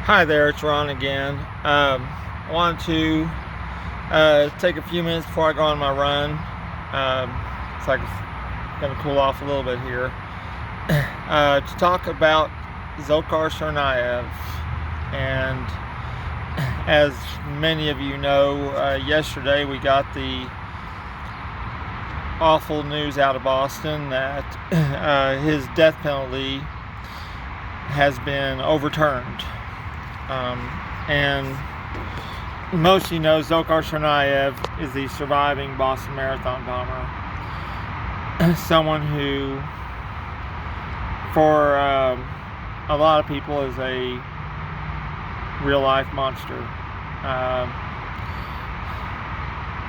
Hi there, it's Ron again. I wanted to take a few minutes before I go on my run. It's like it's going to cool off a little bit here. To talk about Dzhokhar Tsarnaev. And as many of you know, yesterday we got the awful news out of Boston that his death penalty has been overturned. And most of you know Dzhokhar Tsarnaev is the surviving Boston Marathon bomber. Someone who, for a lot of people, is a real-life monster.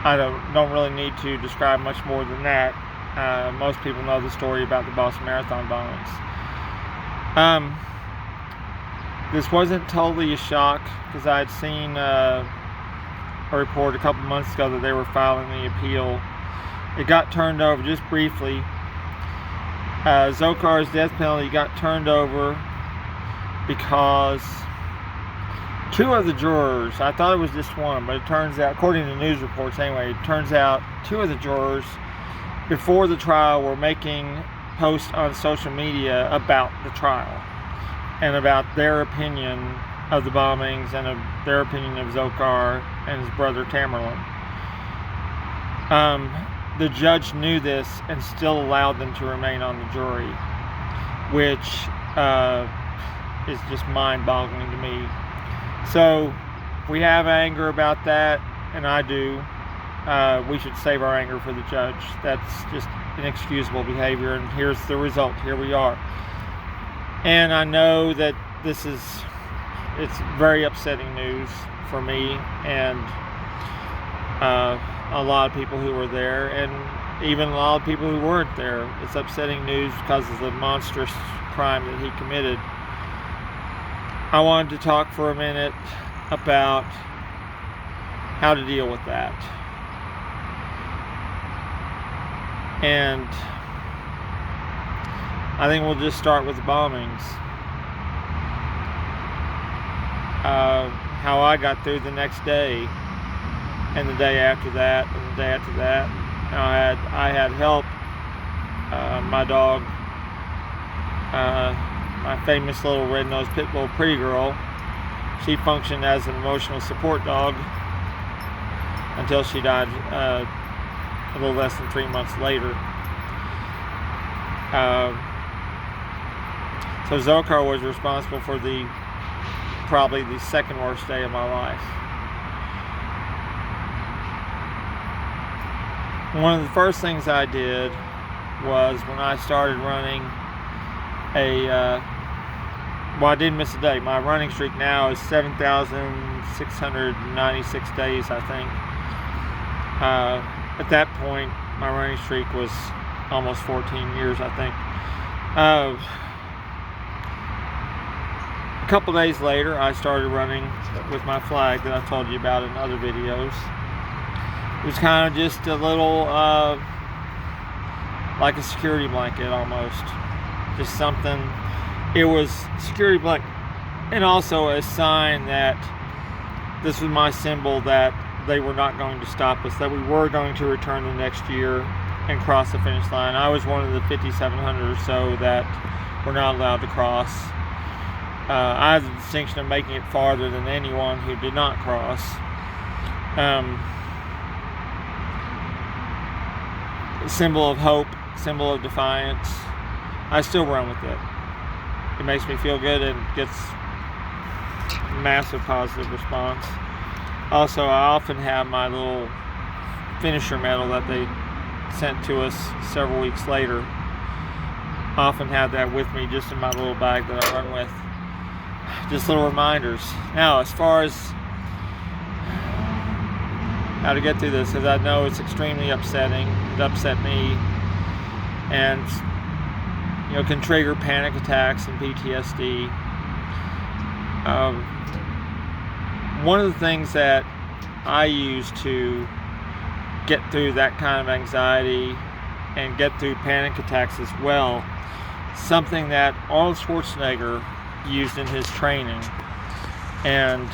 I don't really need to describe much more than that. Most people know the story about the Boston Marathon bombings. This wasn't totally a shock because I had seen a report a couple months ago that they were filing the appeal. It got turned over just briefly. Dzhokhar's death penalty got turned over because two of the jurors, I thought it was just one, but it turns out, according to news reports anyway, it turns out two of the jurors before the trial were making posts on social media about the trial and about their opinion of the bombings and of their opinion of Dzhokhar and his brother Tamerlan. The judge knew this and still allowed them to remain on the jury, which is just mind-boggling to me. So, if we have anger about that, and I do, we should save our anger for the judge. That's just inexcusable behavior, and here's the result. Here we are. And I know that it's very upsetting news for me and a lot of people who were there, and even a lot of people who weren't there. It's upsetting news because of the monstrous crime that he committed. I wanted to talk for a minute about how to deal with that. And I think we'll just start with the bombings. How I got through the next day, and the day after that, and the day after that. I had help. My dog, my famous little red-nosed pit bull Pretty Girl, she functioned as an emotional support dog until she died a little less than 3 months later. So Dzhokhar was responsible for probably the second worst day of my life. One of the first things I did was when I started running well, I didn't miss a day. My running streak now is 7,696 days, I think. At that point, my running streak was almost 14 years, I think. A couple days later, I started running with my flag that I told you about in other videos. It was kind of just a little, like a security blanket almost. Just something. It was security blanket, and also a sign that this was my symbol that they were not going to stop us, that we were going to return the next year and cross the finish line. I was one of the 5,700 or so that were not allowed to cross. I had the distinction of making it farther than anyone who did not cross. Symbol of hope, symbol of defiance. I still run with it. It makes me feel good and gets massive positive response. Also, I often have my little finisher medal that they sent to us several weeks later. I often have that with me just in my little bag that I run with. Just little reminders. Now, as far as how to get through this, as I know it's extremely upsetting. It upset me, and can trigger panic attacks and PTSD. One of the things that I use to get through that kind of anxiety and get through panic attacks as well, something that Arnold Schwarzenegger used in his training And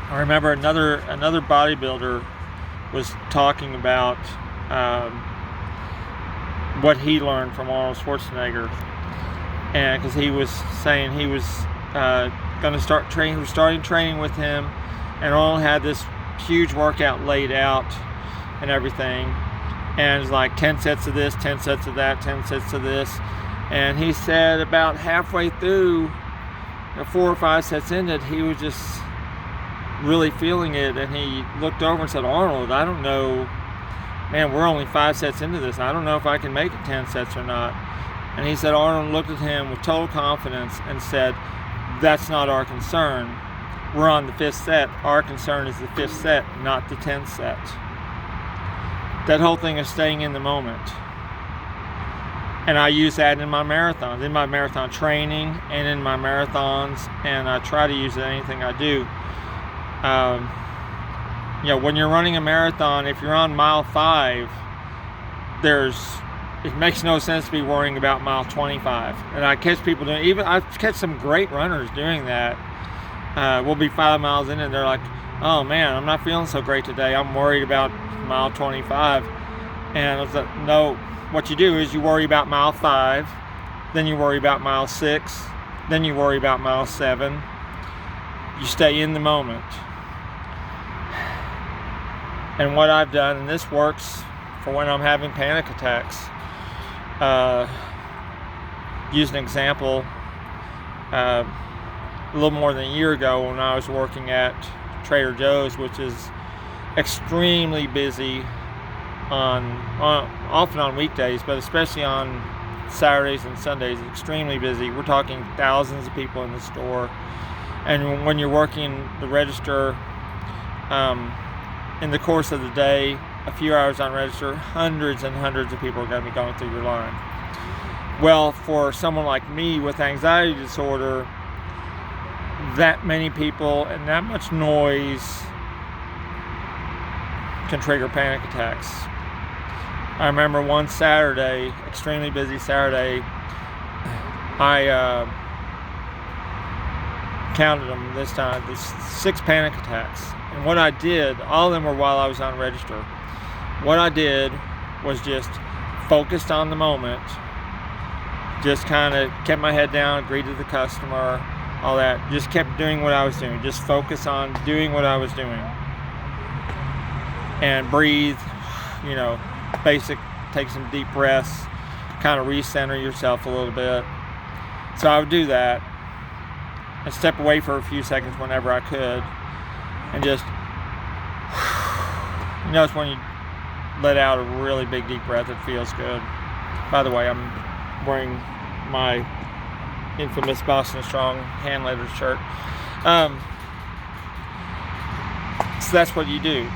I remember another bodybuilder was talking about what he learned from Arnold Schwarzenegger, and because he was saying he was going to start training, he was starting training with him, and Arnold had this huge workout laid out and everything, and it's like 10 sets of this, 10 sets of that, 10 sets of this, and he said about halfway through, 4 or 5 sets in it, he was just really feeling it, and he looked over and said, Arnold, I don't know, man, we're only 5 sets into this, I don't know if I can make it 10 sets or not. And he said, Arnold looked at him with total confidence and said, that's not our concern. We're on the 5th set. Our concern is the 5th set, not the 10th set. That whole thing of staying in the moment. And I use that in my marathons, in my marathon training and in my marathons, and I try to use it in anything I do. When you're running a marathon, if you're on mile 5, it makes no sense to be worrying about mile 25. And I catch people doing, I've catch some great runners doing that. We'll be 5 miles in and they're like, oh man, I'm not feeling so great today. I'm worried about mile 25. And I was like, no, what you do is you worry about mile 5, then you worry about mile 6, then you worry about mile 7. You stay in the moment. And what I've done, and this works for when I'm having panic attacks, use an example. A little more than a year ago when I was working at Trader Joe's, which is extremely busy often on weekdays, but especially on Saturdays and Sundays, extremely busy. We're talking thousands of people in the store. And when you're working the register, in the course of the day, a few hours on register, hundreds and hundreds of people are going to be going through your line. Well, for someone like me with anxiety disorder, that many people and that much noise can trigger panic attacks. I remember one Saturday, extremely busy Saturday, I counted them this time, there's 6 panic attacks. And what I did, all of them were while I was on register. What I did was just focused on the moment, just kind of kept my head down, greeted the customer, all that, just kept doing what I was doing, just focus on doing what I was doing. And breathe, basic, take some deep breaths, kind of recenter yourself a little bit. So I would do that and step away for a few seconds whenever I could, and just, it's when you let out a really big deep breath, it feels good. By the way, I'm wearing my infamous Boston Strong hand leather shirt. So that's what you do.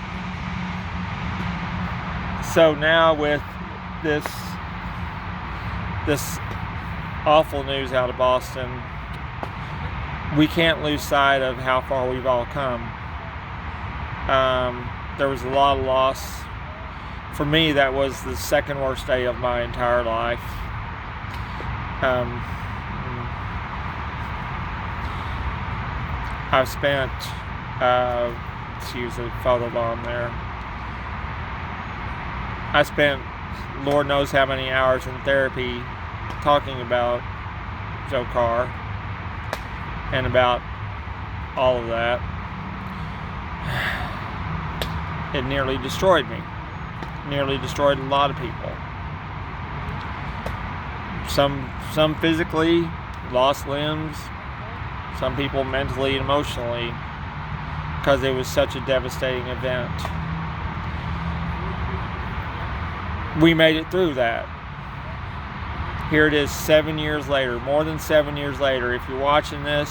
So now with this awful news out of Boston, we can't lose sight of how far we've all come. There was a lot of loss. For me, that was the second worst day of my entire life. I've spent, let's use a photo bomb there. I spent Lord knows how many hours in therapy talking about Dzhokhar and about all of that. It nearly destroyed me. Nearly destroyed a lot of people. Some physically, lost limbs. Some people mentally and emotionally, because it was such a devastating event. We made it through that. Here it is 7 years later, more than 7 years later. If you're watching this,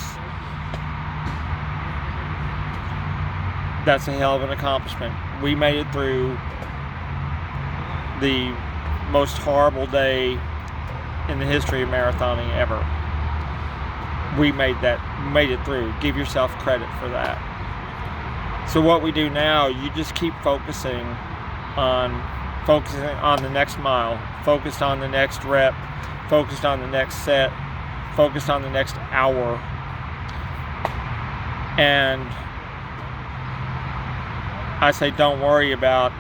that's a hell of an accomplishment. We made it through the most horrible day in the history of marathoning ever. We made it through. Give yourself credit for that. So what we do now, you just keep focusing on the next mile, focused on the next rep, focused on the next set, focused on the next hour. And I say don't worry about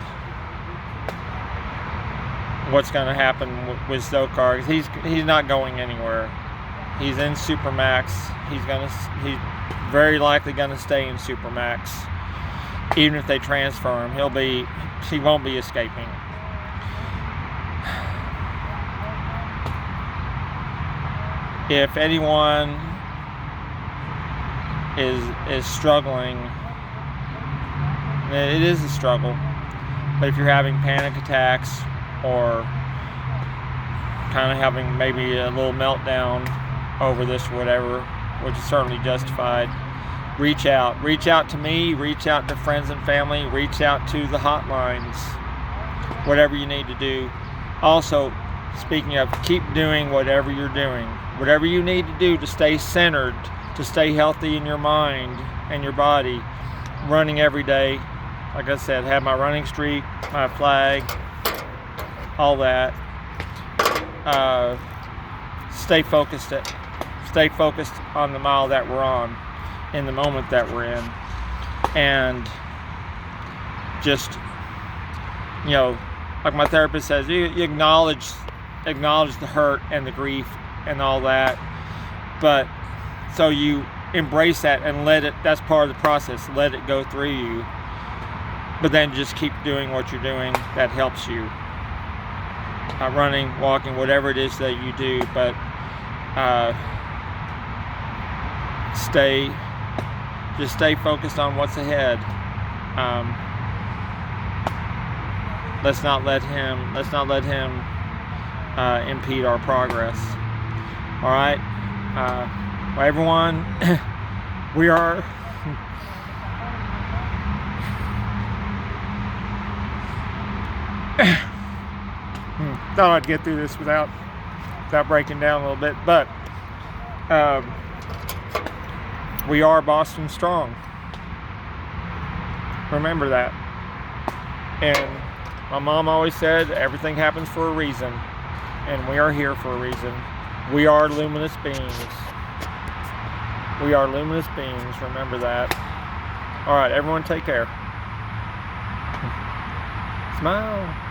what's going to happen with Dzhokhar. He's not going anywhere. He's in Supermax. He's very likely going to stay in Supermax. Even if they transfer him, he won't be escaping. If anyone is struggling, it is a struggle. But if you're having panic attacks or kind of having maybe a little meltdown over this or whatever, which is certainly justified, reach out. Reach out to me, reach out to friends and family, reach out to the hotlines, whatever you need to do. Also, speaking of, keep doing whatever you're doing. Whatever you need to do to stay centered, to stay healthy in your mind and your body. Running every day. Like I said, have my running streak, my flag, all that. Stay focused on the mile that we're on, in the moment that we're in, and just, like my therapist says, you acknowledge the hurt and the grief and all that, but so you embrace that and that's part of the process, let it go through you, but then just keep doing what you're doing that helps you. Running, walking, whatever it is that you do, but stay focused on what's ahead. Let's not let him impede our progress. All right, well, everyone, we are thought I'd get through this without breaking down a little bit, but we are Boston strong. Remember that. And my mom always said everything happens for a reason, and we are here for a reason. We are luminous beings. We are luminous beings. Remember that. All right, everyone, take care. Smile.